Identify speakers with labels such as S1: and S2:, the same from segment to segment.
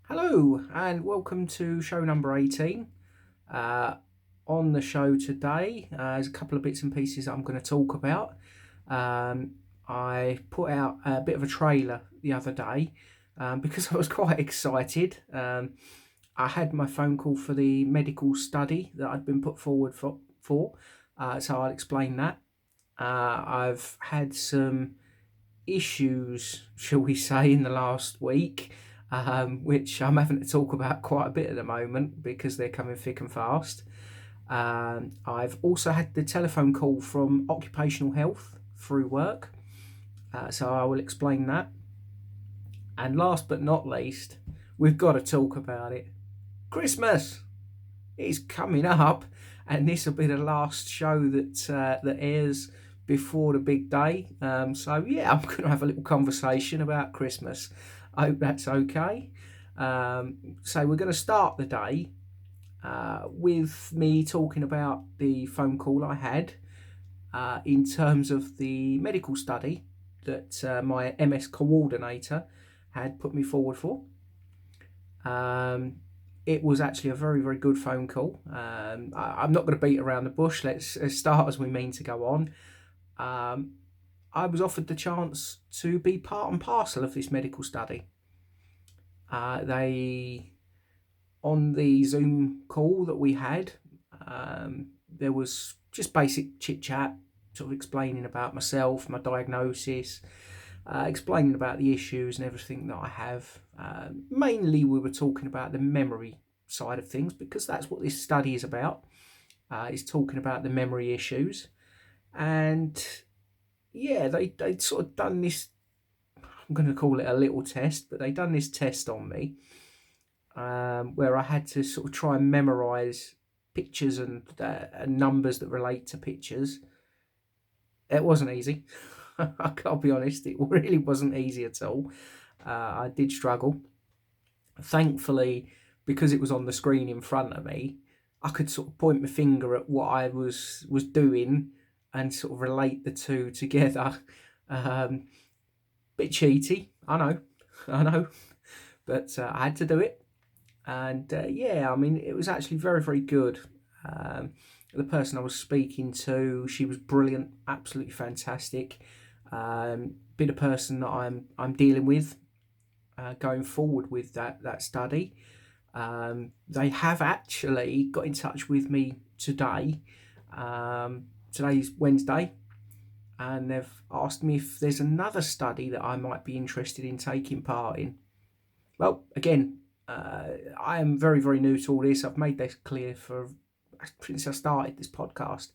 S1: Hello and welcome to show number 18. Uh, on the show today, there's a couple of bits and pieces I'm going to talk about. Um, I put out a bit of a trailer the other day because I was quite excited. I had my phone call for the medical study that I'd been put forward for, so I'll explain that. I've had some issues, shall we say, in the last week, which I'm having to talk about quite a bit at the moment because they're coming thick and fast. I've also had the telephone call from occupational health through work, so I will explain that. And last but not least, we've got to talk about it. Christmas is coming up, and this will be the last show that airs before the big day. So yeah, I'm going to have a little conversation about Christmas. I hope that's okay. So we're going to start the day with me talking about the phone call I had in terms of the medical study that my MS coordinator had put me forward for. Um, it was actually a very, very good phone call. I'm not going to beat around the bush. Let's start as we mean to go on. Um, I was offered the chance to be part and parcel of this medical study. They, on the Zoom call that we had, there was just basic chit chat, sort of explaining about myself, my diagnosis, explaining about the issues and everything that I have. Mainly, we were talking about the memory side of things because that's what this study is about. Is talking about the memory issues, and yeah, they'd sort of done this. I'm going to call it a little test, but they'd done this test on me where I had to sort of try and memorise pictures and numbers that relate to pictures. It wasn't easy. I gotta be honest, it really wasn't easy at all. I did struggle. Thankfully, because it was on the screen in front of me, I could sort of point my finger at what I was doing and sort of relate the two together. Um, Bit cheaty, I know, I know, but I had to do it, and yeah, I mean, it was actually very, very good. Um, the person I was speaking to, she was brilliant, absolutely fantastic. Be the person that I'm dealing with going forward with that study. They have actually got in touch with me today. Today's Wednesday, and they've asked me if there's another study that I might be interested in taking part in. Well, again, I am very, very new to all this. I've made this clear since I started this podcast.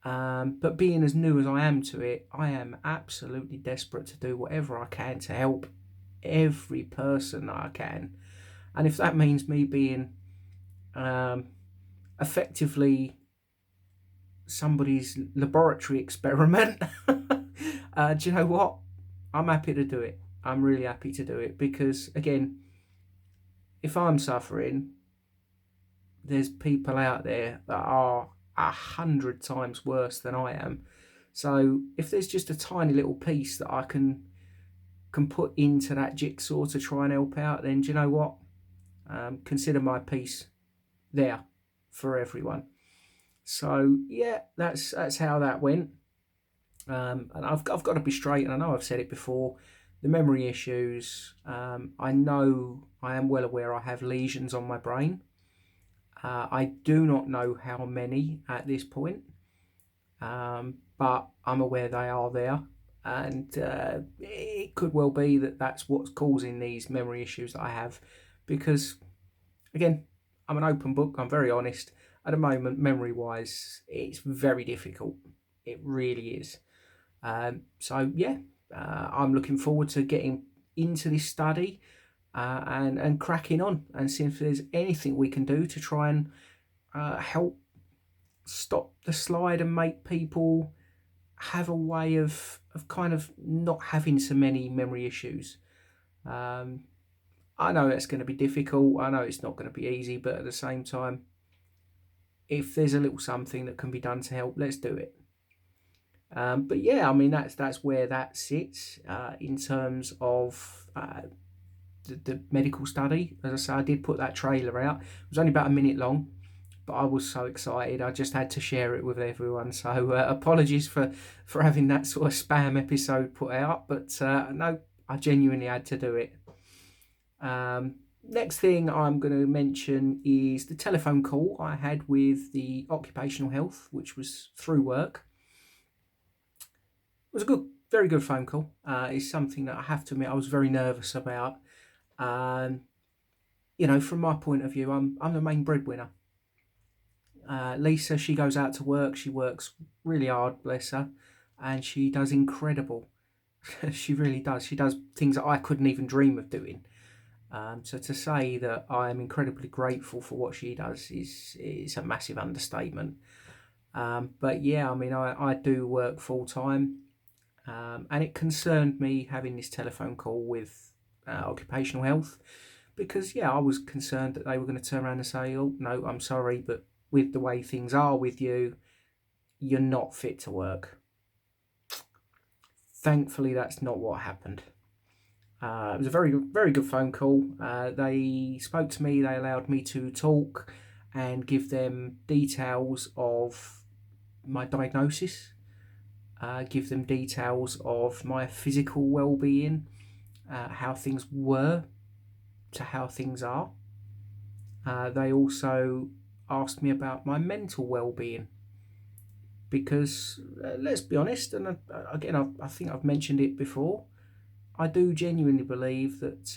S1: But being as new as I am to it, I am absolutely desperate to do whatever I can to help every person that I can. And if that means me being um, effectively somebody's laboratory experiment, do you know what? I'm happy to do it. I'm really happy to do it because, again, if I'm suffering, there's people out there that are 100 times worse than I am. So if there's just a tiny little piece that I can put into that jigsaw to try and help out, then do you know what? Consider my piece there for everyone. So yeah, that's how that went. And I've got to be straight, and I know I've said it before. The memory issues. I know I am well aware I have lesions on my brain. I do not know how many at this point, but I'm aware they are there, and it could well be that that's what's causing these memory issues that I have. Because again, I'm an open book. I'm very honest. At the moment, memory-wise, it's very difficult. It really is. So yeah, I'm looking forward to getting into this study and cracking on and seeing if there's anything we can do to try and help stop the slide and make people have a way of kind of not having so many memory issues. Um, I know it's going to be difficult. I know it's not going to be easy, but at the same time, if there's a little something that can be done to help, let's do it. But yeah, I mean that's where that sits in terms of the medical study. As I say, I did put that trailer out. It was only about a minute long, but I was so excited. I just had to share it with everyone. So apologies for having that sort of spam episode put out, but no, I genuinely had to do it. Next thing I'm going to mention is the telephone call I had with the occupational health, which was through work. It was a good, very good phone call. It's something that I have to admit I was very nervous about. Um, from my point of view, I'm the main breadwinner. Lisa, she goes out to work. She works really hard, bless her, and she does incredible. She really does. She does things that I couldn't even dream of doing. So to say that I am incredibly grateful for what she does is a massive understatement. But yeah, I mean, I do work full time, and it concerned me having this telephone call with occupational health because yeah, I was concerned that they were going to turn around and say, "Oh no, I'm sorry, but with the way things are with you, you're not fit to work." Thankfully, that's not what happened. It was a very good phone call. They spoke to me. They allowed me to talk and give them details of my diagnosis. Give them details of my physical well-being, how things were to how things are. They also asked me about my mental well-being because let's be honest, and again, I think I've mentioned it before. I do genuinely believe that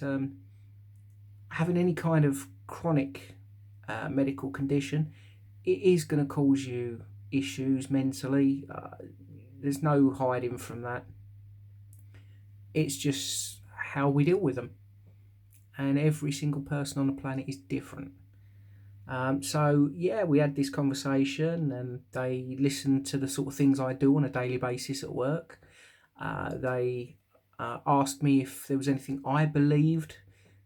S1: having any kind of chronic medical condition, it is going to cause you issues mentally. There's no hiding from that. It's just how we deal with them. And every single person on the planet is different. So, yeah, we had this conversation and they listened to the sort of things I do on a daily basis at work. They asked me if there was anything I believed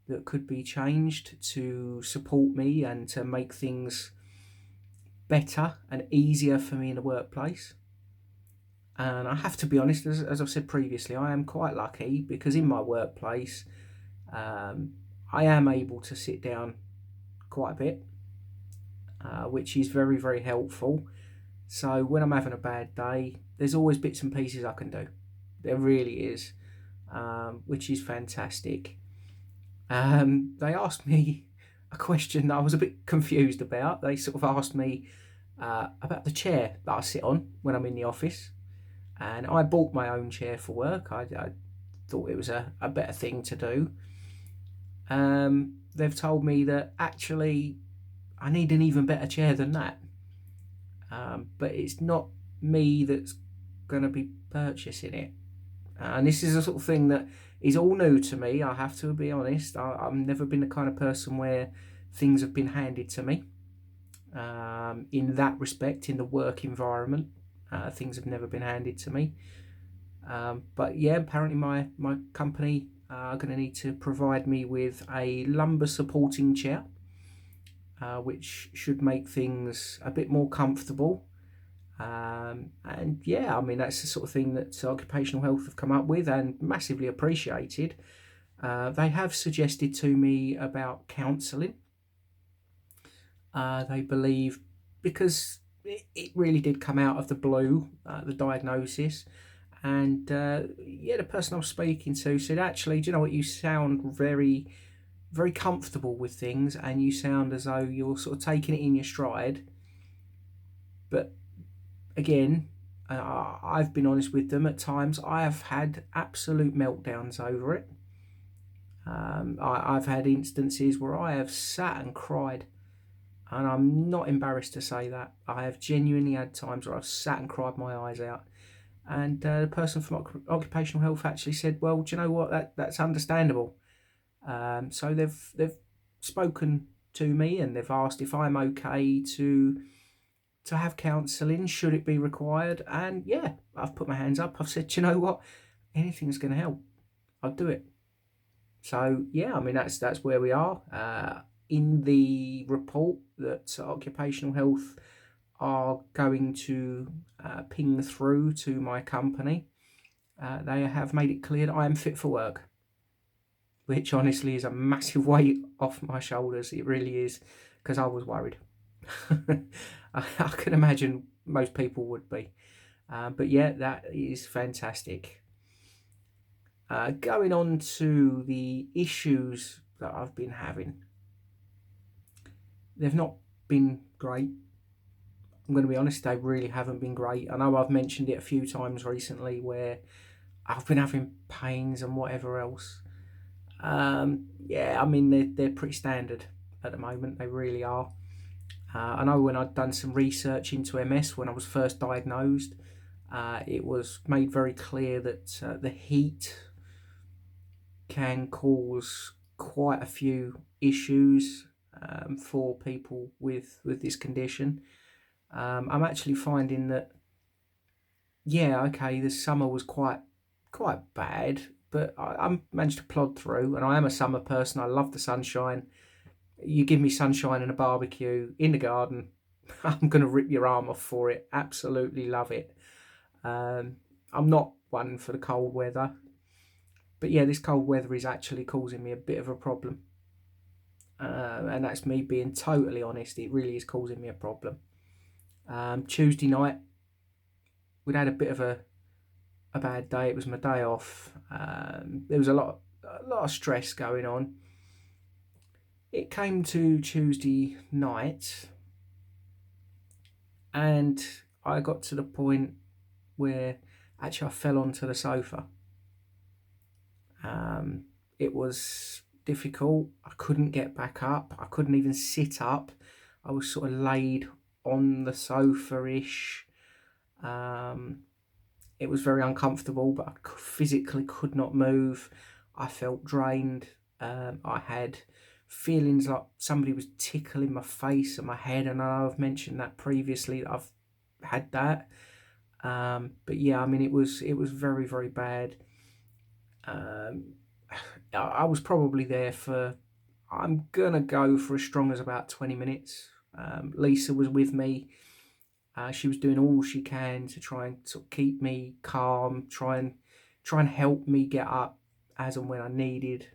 S1: that could be changed to support me and to make things better and easier for me in the workplace. And I have to be honest, as I've said previously, I am quite lucky because in my workplace, um, I am able to sit down quite a bit, which is very, very helpful. So when I'm having a bad day, there's always bits and pieces I can do. There really is, which is fantastic. They asked me a question that I was a bit confused about. They sort of asked me about the chair that I sit on when I'm in the office. And I bought my own chair for work. I thought it was a better thing to do. They've told me that actually I need an even better chair than that. But it's not me that's going to be purchasing it. And this is a sort of thing that is all new to me. I have to be honest. I've never been the kind of person where things have been handed to me. In that respect, in the work environment, things have never been handed to me. But yeah, apparently my company are going to need to provide me with a lumbar supporting chair, which should make things a bit more comfortable. And yeah, I mean, that's the sort of thing that occupational health have come up with and massively appreciated. They have suggested to me about counselling. They believe because it really did come out of the blue, the diagnosis. And yeah, the person I was speaking to said, actually, do you know what? You sound very, very comfortable with things and you sound as though you're sort of taking it in your stride. But again, I've been honest with them. At times, I have had absolute meltdowns over it. I've had instances where I have sat and cried, and I'm not embarrassed to say that. I have genuinely had times where I've sat and cried my eyes out. And the person from occupational health actually said, "Well, do you know what? That's understandable." So they've spoken to me and they've asked if I'm okay to have counselling, should it be required. And yeah, I've put my hands up. I've said, "Do you know what? Anything's going to help. I'll do it." So yeah, I mean that's where we are. In the report that occupational health are going to ping through to my company, they have made it clear that I am fit for work, which honestly is a massive weight off my shoulders. It really is, because I was worried. I can imagine most people would be. But yeah, that is fantastic. Going on to the issues that I've been having, they've not been great. I'm going to be honest, they really haven't been great. I know I've mentioned it a few times recently where I've been having pains and whatever else. Yeah, I mean, they're pretty standard at the moment, they really are. I know when I'd done some research into MS when I was first diagnosed, it was made very clear that the heat can cause quite a few issues for people with this condition. I'm actually finding that, yeah, okay, the summer was quite bad, but I managed to plod through, and I am a summer person. I love the sunshine. You give me sunshine and a barbecue in the garden, I'm going to rip your arm off for it. Absolutely love it. I'm not one for the cold weather, but yeah, this cold weather is actually causing me a bit of a problem. And that's me being totally honest. It really is causing me a problem. Tuesday night, we'd had a bit of a bad day. It was my day off. There was a lot of stress going on. It came to Tuesday night, and I got to the point where actually I fell onto the sofa. It was difficult. I couldn't get back up. I couldn't even sit up. I was sort of laid on the sofa-ish. It was very uncomfortable, but I physically could not move. I felt drained. I had feelings like somebody was tickling my face and my head, and I know I've mentioned that previously, that I've had that. But yeah, I mean, it was very, very bad. I was probably there for, I'm gonna go for as strong as about 20 minutes. Lisa was with me. She was doing all she can to try and sort of keep me calm, try and help me get up as and when I needed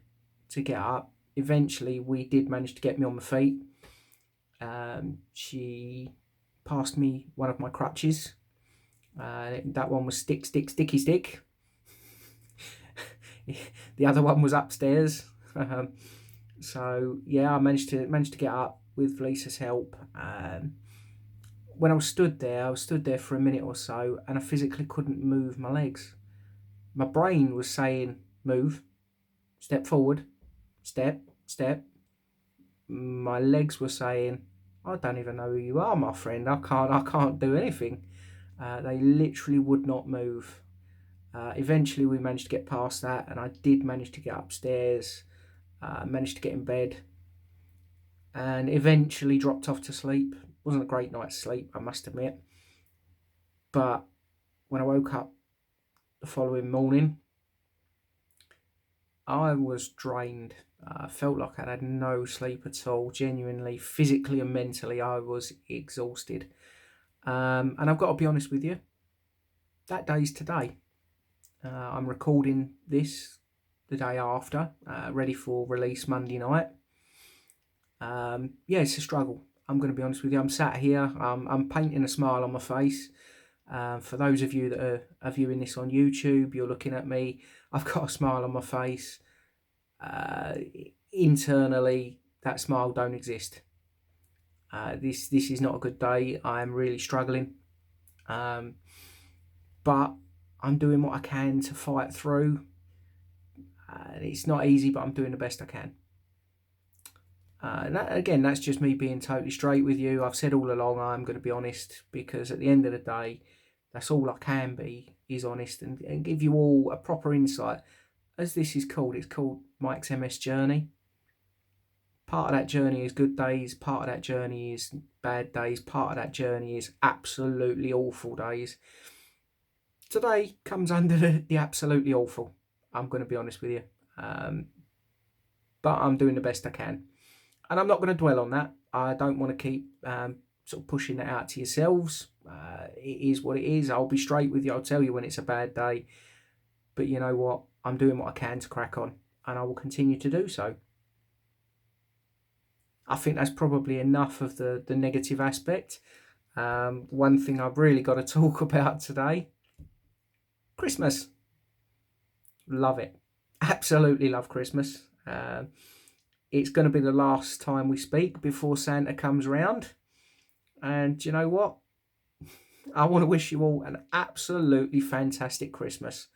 S1: to get up. Eventually, we did manage to get me on my feet. She passed me one of my crutches. That one was sticky stick. The other one was upstairs. So yeah, I managed to get up with Lisa's help. When I was stood there for a minute or so, and I physically couldn't move my legs. My brain was saying, "Move, step forward, step." My legs were saying, "I don't even know who you are, my friend. I can't do anything." They literally would not move. Eventually, we managed to get past that, and I did manage to get upstairs. Managed to get in bed, and eventually dropped off to sleep. Wasn't a great night's sleep, I must admit. But when I woke up the following morning, I was drained. I felt like I had no sleep at all. Genuinely, physically and mentally, I was exhausted. And I've got to be honest with you, that day's today. I'm recording this the day after, ready for release Monday night. Yeah, it's a struggle. I'm going to be honest with you. I'm sat here. I'm painting a smile on my face. For those of you that are viewing this on YouTube, you're looking at me. I've got a smile on my face. Internally, that smile don't exist. This is not a good day. I'm really struggling. But I'm doing what I can to fight through. It's not easy, but I'm doing the best I can. That's just me being totally straight with you. I've said all along I'm going to be honest, because at the end of the day, that's all I can be, is honest, and give you all a proper insight. As this is called, it's called Mike's MS Journey. Part of that journey is good days, part of that journey is bad days, part of that journey is absolutely awful days. Today comes under the absolutely awful, I'm going to be honest with you. But I'm doing the best I can. And I'm not going to dwell on that. I don't want to keep sort of pushing that out to yourselves. It is what it is. I'll be straight with you. I'll tell you when it's a bad day. But you know what? I'm doing what I can to crack on. and I will continue to do so. I think that's probably enough of the negative aspect. One thing I've really got to talk about today: Christmas. Love it. Absolutely love Christmas. It's going to be the last time we speak before Santa comes round. And you know what? I want to wish you all an absolutely fantastic Christmas.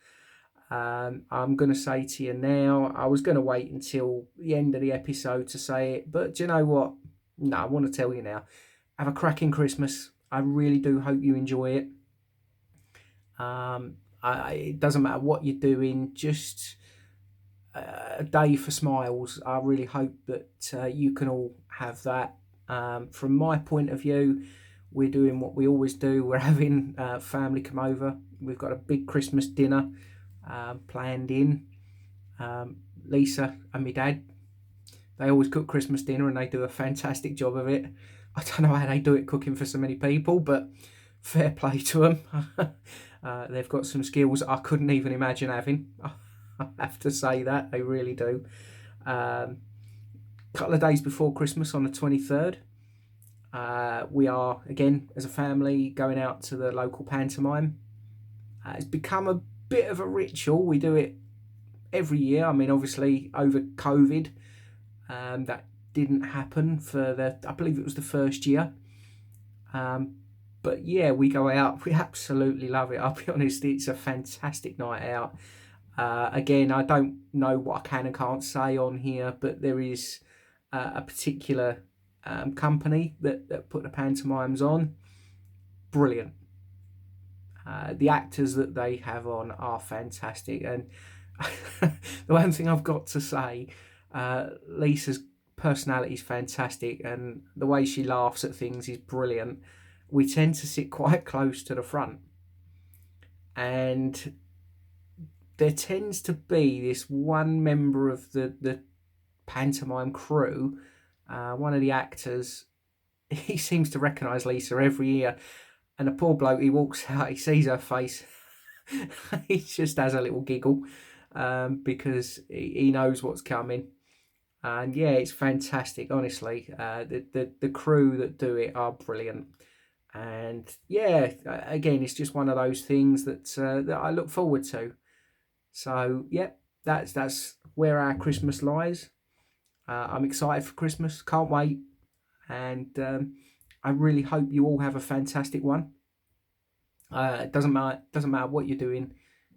S1: I'm going to say to you now, I was going to wait until the end of the episode to say it, but do you know what? No, I want to tell you now. Have a cracking Christmas. I really do hope you enjoy it. It doesn't matter what you're doing, just a day for smiles. I really hope that you can all have that. From my point of view, we're doing what we always do. We're having family come over. We've got a big Christmas dinner planned in. Lisa and my dad, they always cook Christmas dinner and they do a fantastic job of it. I don't know how they do it cooking for so many people, but fair play to them. They've got some skills I couldn't even imagine having. I have to say that, they really do. Couple of days before Christmas, on the 23rd, we are, again, as a family, going out to the local pantomime. It's become a bit of a ritual. We do it every year. I mean, obviously, over COVID, that didn't happen for I believe it was the first year. But yeah, we go out. We absolutely love it. I'll be honest, it's a fantastic night out. Again, I don't know what I can and can't say on here, but there is a particular company that put the pantomimes on. Brilliant. The actors that they have on are fantastic. And the one thing I've got to say, Lisa's personality is fantastic, and the way she laughs at things is brilliant. We tend to sit quite close to the front, and there tends to be this one member of the pantomime crew, one of the actors. He seems to recognise Lisa every year, and the poor bloke, he walks out, he sees her face, he just has a little giggle, because he knows what's coming. And yeah, it's fantastic, honestly. The crew that do it are brilliant. And yeah, again, it's just one of those things that I look forward to. So yeah, that's where our Christmas lies. I'm excited for Christmas, can't wait, and I really hope you all have a fantastic one. It doesn't matter what you're doing.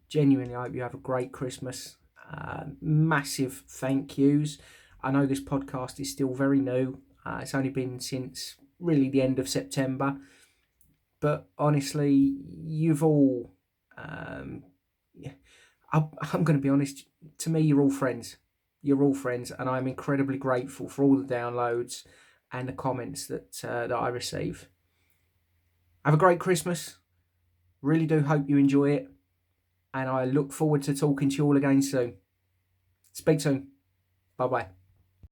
S1: Genuinely, I hope you have a great Christmas. Massive thank yous. I know this podcast is still very new. It's only been since really the end of September. But honestly, you've all... I'm going to be honest. To me, you're all friends. You're all friends. And I'm incredibly grateful for all the downloads and the comments that I receive. Have a great Christmas. Really do hope you enjoy it. And I look forward to talking to you all again soon. Speak soon. Bye-bye.